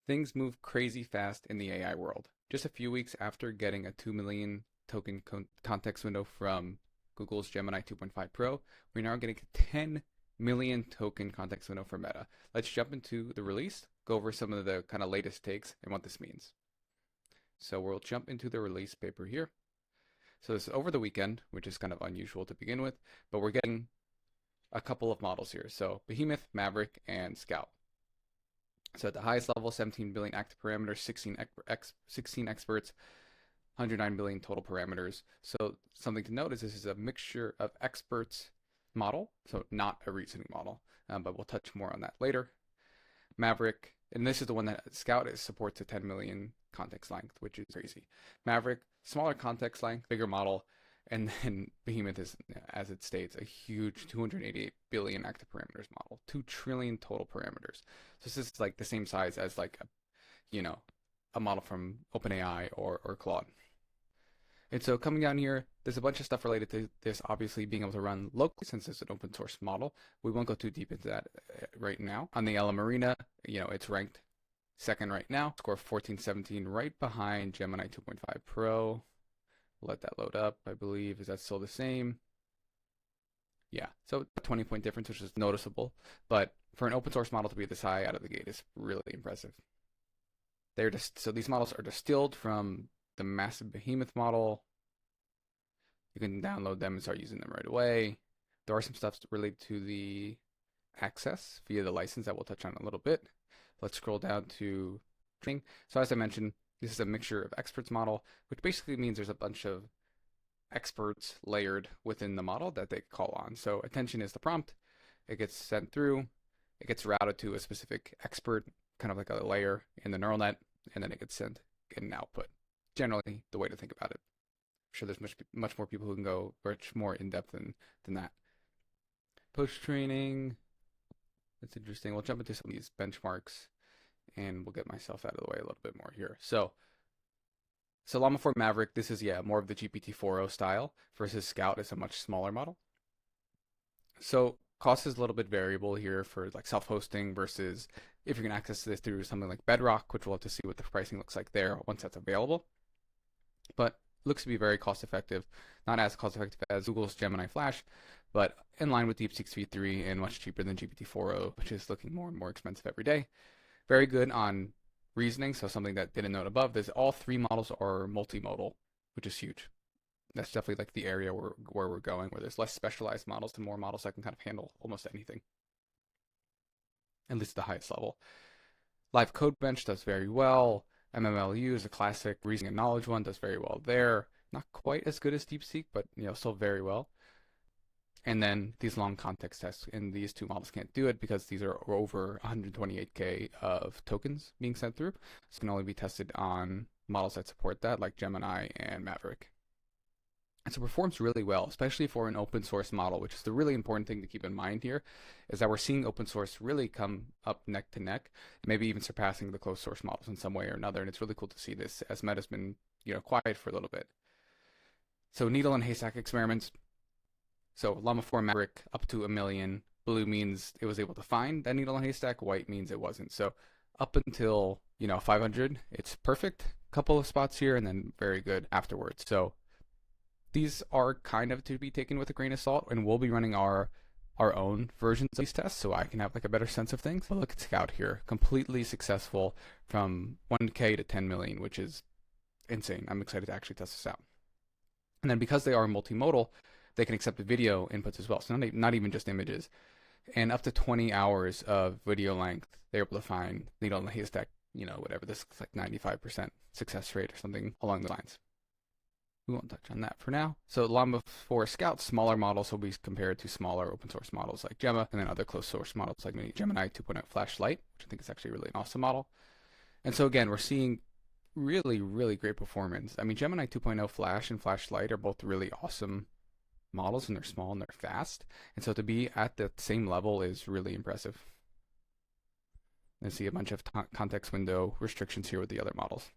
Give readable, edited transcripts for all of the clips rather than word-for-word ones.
Things move crazy fast in the AI world. Just a few weeks after getting a 2 million token context window from Google's Gemini 2.5 Pro, we're now getting a 10 million token context window for Meta. Let's jump into the release, go over some of the kind of latest takes and what this means. So we'll jump into the release paper here. So this is over the weekend, which is kind of unusual to begin with, but we're getting a couple of models here. So Behemoth, Maverick, and Scout. So at the highest level, 17 billion active parameters, 16 experts, 109 billion total parameters. So something to note is this is a mixture of experts model, so not a reasoning model, but we'll touch more on that later. Maverick, and this is the one that Scout supports a 10 million context length, which is crazy. Maverick, smaller context length, bigger model, and then Behemoth is, as it states, a huge 288 billion active parameters model, 2 trillion total parameters. So this is like the same size as like a model from OpenAI or Claude. And so coming down here, there's a bunch of stuff related to this, obviously being able to run locally since it's an open source model. We won't go too deep into that right now. On the Llama Arena, it's ranked second right now, score 1417, right behind Gemini 2.5 Pro. Let that load up, I believe. Is that still the same? Yeah, so a 20-point difference, which is noticeable. But for an open source model to be this high out of the gate is really impressive. So these models are distilled from the massive Behemoth model. You can download them and start using them right away. There are some stuff related to the access via the license that we'll touch on in a little bit. Let's scroll down to training. So as I mentioned, this is a mixture of experts model, which basically means there's a bunch of experts layered within the model that they call on. So attention is the prompt. It gets sent through. It gets routed to a specific expert, kind of like a layer in the neural net, and then it gets sent in an output. Generally, the way to think about it. I'm sure there's much more people who can go much more in depth than that. Post training. That's interesting. We'll jump into some of these benchmarks, and we'll get myself out of the way a little bit more here. So Llama 4 Maverick, this is, more of the GPT-4o style versus Scout is a much smaller model. So cost is a little bit variable here for like self-hosting versus if you can access this through something like Bedrock, which we'll have to see what the pricing looks like there once that's available. But looks to be very cost effective, not as cost effective as Google's Gemini Flash, but in line with DeepSeek's V3 and much cheaper than GPT-4o, which is looking more and more expensive every day. Very good on reasoning, so something that didn't note above is all 3 models are multimodal, which is huge. That's definitely like the area where we're going, where there's less specialized models and more models that can kind of handle almost anything, at least at the highest level. Live Code Bench does very well. MMLU is a classic reasoning and knowledge one, does very well there. Not quite as good as DeepSeek, but still very well. And then these long context tests, and these 2 models can't do it because these are over 128K of tokens being sent through. So it can only be tested on models that support that, like Gemini and Maverick. And so it performs really well, especially for an open source model, which is the really important thing to keep in mind here, is that we're seeing open source really come up neck to neck, maybe even surpassing the closed source models in some way or another. And it's really cool to see this as Meta's been, quiet for a little bit. So needle and haystack experiments. So Llama 4 Maverick up to 1 million. Blue means it was able to find that needle and haystack. White means it wasn't. So up until 500, it's perfect. Couple of spots here, and then very good afterwards. So these are kind of to be taken with a grain of salt, and we'll be running our own versions of these tests so I can have like a better sense of things. But look at Scout here, completely successful from 1K to 10 million, which is insane. I'm excited to actually test this out. And then because they are multimodal, they can accept video inputs as well. So not even just images. And up to 20 hours of video length, they're able to find needle in the haystack, whatever. This is like 95% success rate or something along the lines. We won't touch on that for now. So Llama 4 Scout, smaller models will be compared to smaller open source models like Gemma, and then other closed source models like Gemini 2.0 Flash Lite, which I think is actually really an awesome model. And so again, we're seeing really, really great performance. I mean, Gemini 2.0 Flash and Flash Lite are both really awesome models, and they're small and they're fast. And so to be at the same level is really impressive. And see a bunch of context window restrictions here with the other models.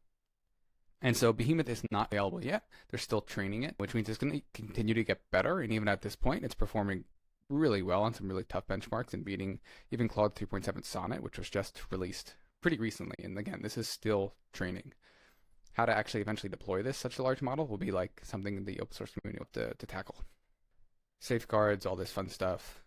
And so Behemoth is not available yet. They're still training it, which means it's going to continue to get better. And even at this point, it's performing really well on some really tough benchmarks and beating even Claude 3.7 Sonnet, which was just released pretty recently. And again, this is still training. How to actually eventually deploy this such a large model will be like something the open source community will have to tackle. Safeguards, all this fun stuff.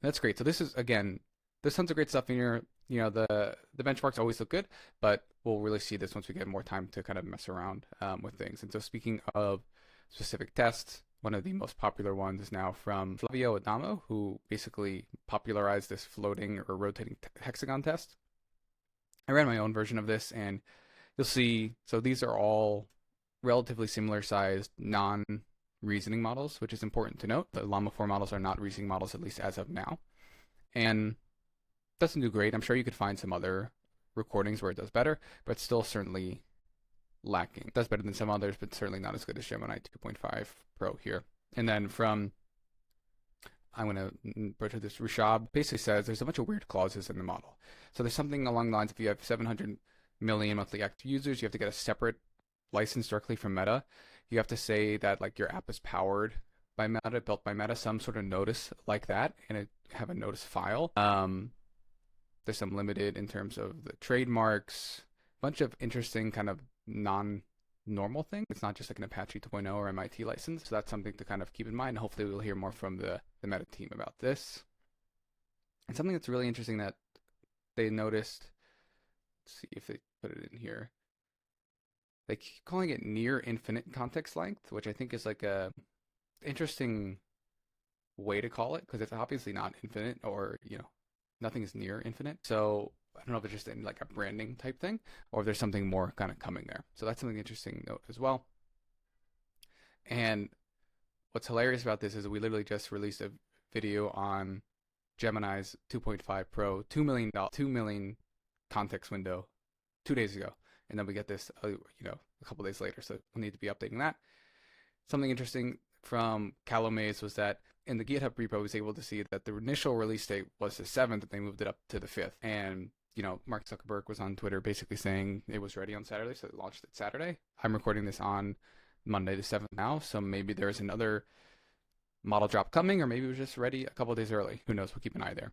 That's great. So this is again, there's tons of great stuff in here. The benchmarks always look good, but we'll really see this once we get more time to kind of mess around with things. And so speaking of specific tests, one of the most popular ones is now from Flavio Adamo, who basically popularized this floating or rotating hexagon test. I ran my own version of this, and you'll see, so these are all relatively similar sized non-reasoning models, which is important to note. The Llama 4 models are not reasoning models, at least as of now. And doesn't do great. I'm sure you could find some other recordings where it does better, but still certainly lacking. It does better than some others, but certainly not as good as Gemini 2.5 Pro here. And then from, I'm going to butcher this, Rushab basically says there's a bunch of weird clauses in the model. So there's something along the lines, if you have 700 million monthly active users, you have to get a separate license directly from Meta. You have to say that like your app is powered by Meta, built by Meta, some sort of notice like that, and have a notice file. There's some limited in terms of the trademarks, bunch of interesting kind of non-normal things. It's not just like an Apache 2.0 or MIT license. So that's something to kind of keep in mind. Hopefully we'll hear more from the Meta team about this. And something that's really interesting that they noticed, let's see if they put it in here. They keep calling it near infinite context length, which I think is like a interesting way to call it, because it's obviously not infinite, or nothing is near infinite. So I don't know if it's just in like a branding type thing, or if there's something more kind of coming there. So that's something interesting to note as well. And what's hilarious about this is we literally just released a video on Gemini's 2.5 Pro, 2 million context window 2 days ago. And then we get this, a couple days later. So we'll need to be updating that. Something interesting from Callow Mays was that in the GitHub repo, I was able to see that the initial release date was the 7th, and they moved it up to the 5th. And, Mark Zuckerberg was on Twitter basically saying it was ready on Saturday, so it launched it Saturday. I'm recording this on Monday the 7th now, so maybe there's another model drop coming, or maybe it was just ready a couple of days early. Who knows? We'll keep an eye there.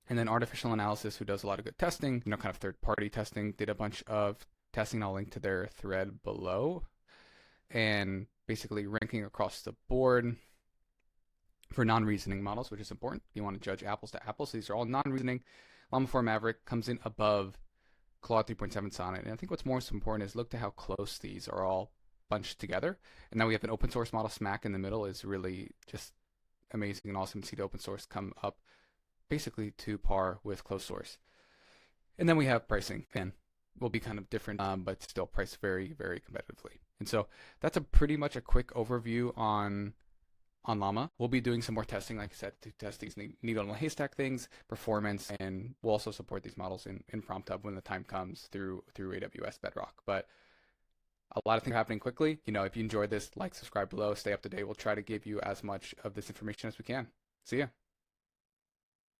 And then Artificial Analysis, who does a lot of good testing, kind of third-party testing, did a bunch of testing. I'll link to their thread below. And basically ranking across the board for non-reasoning models, which is important. You want to judge apples to apples. So these are all non-reasoning. Llama 4 Maverick comes in above Claude 3.7 Sonnet. And I think what's most important is look to how close these are all bunched together. And now we have an open source model smack in the middle. Is really just amazing and awesome to see the open source come up basically to par with closed source. And then we have pricing. And will be kind of different, but still priced very, very competitively. And so that's a pretty much a quick overview on Llama. We'll be doing some more testing, like I said, to test these needle in a haystack things, performance, and we'll also support these models in Prompt Hub when the time comes through AWS Bedrock. But a lot of things are happening quickly. If you enjoyed this, like, subscribe below, stay up to date. We'll try to give you as much of this information as we can. See ya.